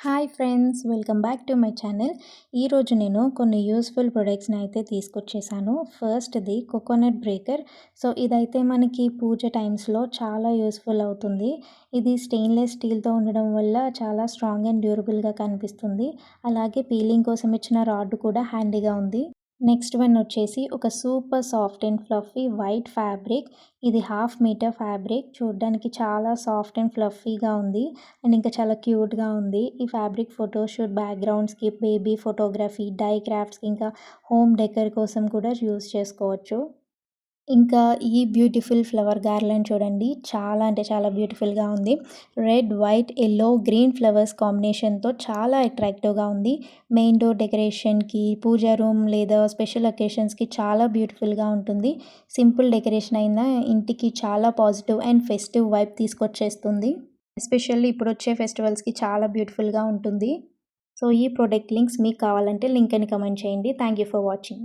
Hi friends, welcome back to my channel. ఈరోజు నేను కొన్ని యూస్ఫుల్ ప్రొడక్ట్స్ని అయితే తీసుకొచ్చేసాను. ఫస్ట్ది కోకోనట్ బ్రేకర్. సో ఇదైతే మనకి పూజ టైమ్స్లో చాలా యూస్ఫుల్ అవుతుంది. ఇది స్టెయిన్లెస్ స్టీల్తో ఉండడం వల్ల చాలా స్ట్రాంగ్ అండ్ డ్యూరబుల్గా కనిపిస్తుంది. అలాగే పీలింగ్ కోసం ఇచ్చిన రాడ్ కూడా హ్యాండీగా ఉంది. నెక్స్ట్ వన్ వచ్చేసి ఒక super soft and fluffy white fabric. ఇది 1/2 మీటర్ ఫ్యాబ్రిక్. చూడడానికి చాలా సాఫ్ట్ అండ్ ఫ్లఫీగా ఉంది అండ్ ఇంకా చాలా క్యూట్గా ఉంది. ఈ ఫ్యాబ్రిక్ ఫోటోషూట్ బ్యాక్గ్రౌండ్స్కి, బేబీ ఫోటోగ్రఫీ, డై క్రాఫ్ట్స్కి, ఇంకా హోమ్ డెకర్ కోసం కూడా యూస్ చేసుకోవచ్చు. ఇంకా ఈ బ్యూటిఫుల్ ఫ్లవర్ గార్లాండ్ చూడండి, చాలా అంటే చాలా బ్యూటిఫుల్గా ఉంది. Red, white, yellow, green flowers కాంబినేషన్తో చాలా అట్రాక్టివ్గా ఉంది. మెయిన్ డోర్ డెకరేషన్కి, పూజ రూమ్ లేదా స్పెషల్ అకేషన్స్కి చాలా బ్యూటిఫుల్గా ఉంటుంది. సింపుల్ డెకరేషన్ అయినా ఇంటికి చాలా పాజిటివ్ అండ్ ఫెస్టివ్ వైబ్ తీసుకొచ్చేస్తుంది. ఎస్పెషల్లీ ఇప్పుడు వచ్చే ఫెస్టివల్స్కి చాలా బ్యూటిఫుల్గా ఉంటుంది. సో ఈ ప్రోడక్ట్ లింక్స్ మీకు కావాలంటే లింక్ అని కమెంట్ చేయండి. Thank you for watching.